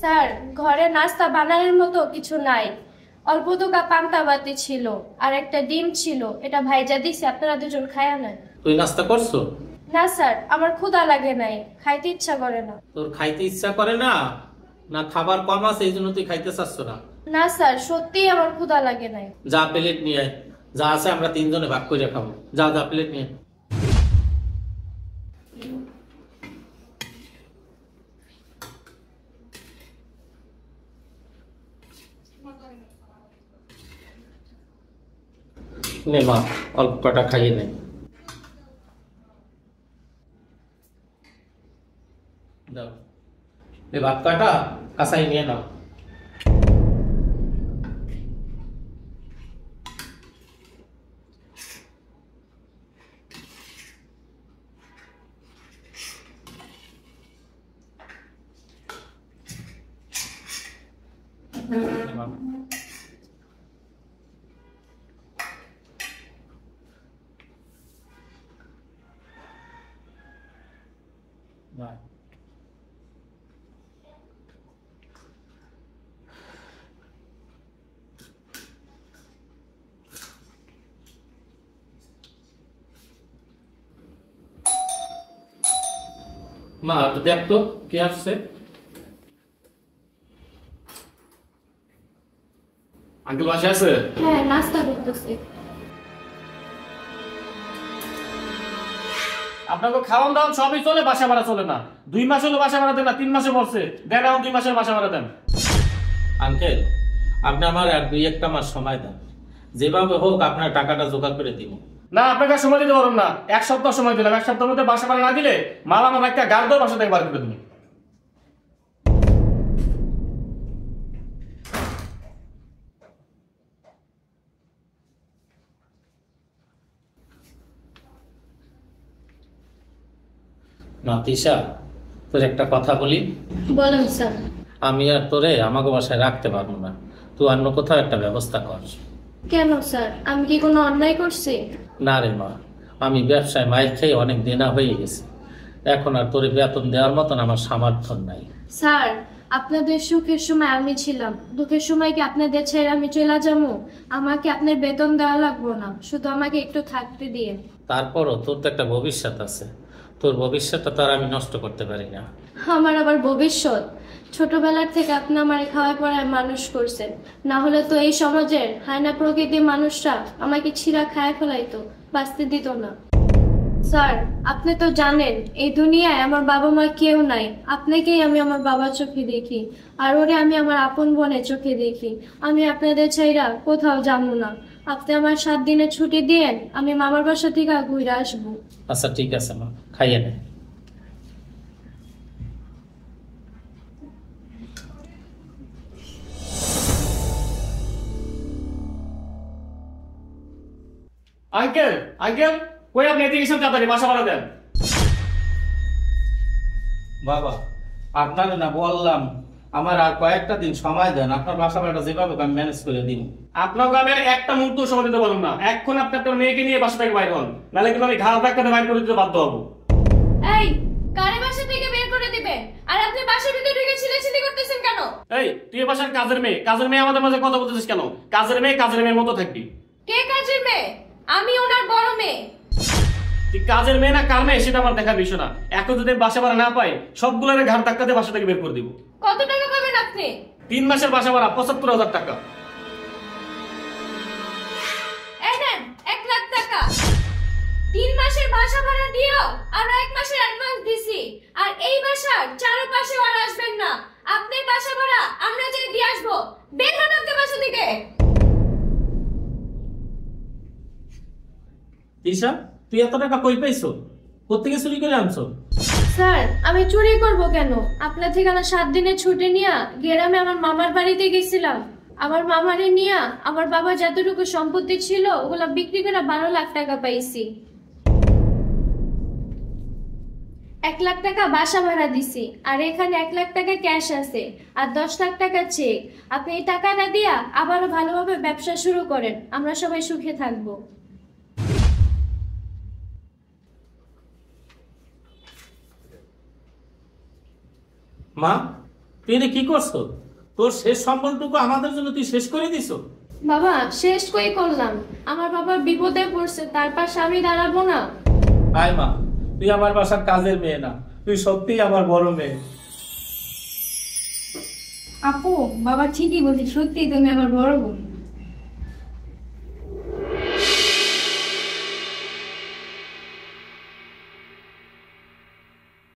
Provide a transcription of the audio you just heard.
Sir, ঘরে নাস্তা বানানোর মতো কিছু নাই। অল্প দুকা পান্তা বাতি ছিল আর একটা ডিম ছিল, এটা ভাইজা দিছি, আপনারা দুজন খায়া নেন। তুই নাস্তা করছো? না স্যার, আমার ক্ষুধা লাগে নাই, খাইতে ইচ্ছা করে না। তোর খাইতে ইচ্ছা করে না, না খাবার কম আছে এই জন্য তুই খাইতে চাচ্ছ না? না স্যার, সত্যিই আমার ক্ষুধা লাগে নাই। যা প্লেট নিয়ে আয়, যা আছে আমরা তিনজনে ভাগ করে খাবো। যা যা প্লেট নিয়ে আয়। নে মা, অল্প কটা খাইয়ে নে। দাও, এই ভাত কাটা কাঁচাই নিয়ে নাও। Bye. মা, দেখ তো কে আসছে। আঙ্কেল বাসায় আছে? হ্যাঁ, নাস্তা করতেছি। আপনাকে খাওয়ান দাওয়ান সবই চলে, বাসা ভাড়া চলে না। 2 মাস হলো বাসা ভাড়া দেন না, 3 মাসে বলছে দেন, এখন 2 মাসের বাসা ভাড়া দেন। আঙ্কেল, আপনি আমার আর 2-1 মাস সময় দেন, যেভাবে হোক আপনার টাকাটা জোগাড় করে দিব। না, আপনাকে সময় দিতে পারুন না। 1 সপ্তাহ সময় দিলাম, 1 সপ্তাহের মধ্যে বাসা ভাড়া না দিলে মাল আমার একটা গাড় দেওয়া বাসা থেকে বার করে তুমি। না তিশা, তোর একটা কথা বলি। বলেন স্যার। আমি আর তোরে আমাকে বাসায় রাখতে পারবো না, তুই অন্য কোথাও একটা ব্যবস্থা কর। কেন স্যার, আমি কি কোনো অন্যায় করছি? না রে মা, আমি ব্যবসায় মাইর খেয়ে অনেক দেনা হয়ে গেছে, এখন আর তোরে বেতন দেওয়ার মতন আমার সামর্থ্য নাই। স্যার, আপনাদের সুখের সময় আমি ছিলাম, দুঃখের সময় কি আপনাদের ছেড়ে আমি চলে যাবো? আমাকে আপনার বেতন দেওয়া লাগবো না, শুধু আমাকে একটু থাকতে দিয়ে। তারপরও তোর তো একটা ভবিষ্যৎ আছে, তোর ভবিষ্যৎটা তো আর আমি নষ্ট করতে পারি না। আমার আবার ভবিষ্যৎ? ছোটবেলার থেকে আপনি আমার খাওয়ায় পড়ায় মানুষ করছেন, না হলে তো এই সমাজের হায়না প্রকৃতির মানুষরা আমাকে ছিঁড়া খায় ফেলাইতো, বাঁচতে দিত না। স্যার, আপনি তো জানেন এই দুনিয়ায় আমার বাবা মা কেউ নাই, আপনাকেই আমি আমার বাবার চোখে দেখি, আর ওরে আমি আমার আপন বোনের চোখে দেখি। আমি আপনাদের ছাইরা কোথাও যাবো না, আপনি আমার 7 দিনের ছুটি দিয়েন, আমি মামার বাসা থেকে ঘুরে আসবো। আচ্ছা ঠিক আছে মা, খাইয়ে নে। আঙ্কেল, আঙ্কেল কই আপনি? এদিকে এসে তাড়াতাড়ি বাসা ভাড়া দেন। বাবা, আপনার না বললাম আমার আর কয়েকটা দিন সময় দেন, আপনার বাসা ভাড়াটা যেভাবে আমি ম্যানেজ করে দিব। আপনাকে আমি একটা মুহূর্ত সময় দিতে পারুন না। এখন আপনি আপনার মেয়েকে নিয়ে বাসা থেকে বাইর হন, নাহলে কিন্তু আমি ঘাড় ধাক্কাতে বাইর করে দিতে বাধ্য হবো। এই, কারে বাসা থেকে বের করে দিবেন? আর আপনি বাসার ভিতরে ঢুকে ছিলেছিলি করতেছেন কেন? এই, তুই এ বাসার কাজের মেয়ে, কাজের মেয়ে আমাদের মাঝে কথা বলতেছিস কেন? কাজের মেয়ে কাজের মেয়ের মতো থাকবি। কে কাজের মেয়ে? আমি ওনার বড় মেয়ে। তুই কাজের মেয়ে না কার মেয়ে সেটা আমার দেখার বিষয় না। এখন যদি বাসা ভাড়া না পাই, সবগুলোর ঘাড় ধাক্কাতে বাসা থেকে বের করে দিব। কত টাকা পাবেন আপনি? 3 মাসের বাসা ভাড়া 75,000 টাকা। এই নেন 1 লাখ টাকা। 3 মাসের বাসা ভাড়া দিও, আর 1 মাসের অ্যাডভান্স দিছি। আর এই বাসার চারপাশে আর আসবেন না, আপনি বাসা ভাড়া আমরা যে দিয়ে আসবো। বের হন আপনি বাসা থেকে। তিশা, তুই এত টাকা কই পাইছো? কোত্থেকে চুরি করে আনছো? স্যার, আমি চুরি করব কেন? আপনার থেকে না 7 দিনের ছুটি নিয়ে গ্রামে আমার মামার বাড়িতে গেছিলাম। আমার মামারে নিয়ে আমার বাবা যতটুকু সম্পত্তি ছিল ওগুলা বিক্রি করে 12 লাখ টাকা পাইছি। 1 লাখ টাকা বাসা ভাড়া দিছি, আর এখানে 1 লাখ টাকা ক্যাশ আছে, আর 10 লাখ টাকা চেক। আপনি এই টাকাটা দিয়া আবারও ভালোভাবে ব্যবসা শুরু করেন, আমরা সবাই সুখে থাকবো। মা, তুই এটা কি করছো? তোর শেষ সম্বলটুকু আমাদের জন্য তুই শেষ করে দিছো। বাবা শেষ কই করলাম? আমার বাবা বিপদে পড়ছে, তার পাশে আমি দাঁড়াবো না? আয় মা, তুই আমার বাসার কাজের মেয়ে না, তুই সত্যিই আমার বড় মেয়ে। আপু, বাবা ঠিকই বলছে, সত্যি তুমি আমার বড় বোন।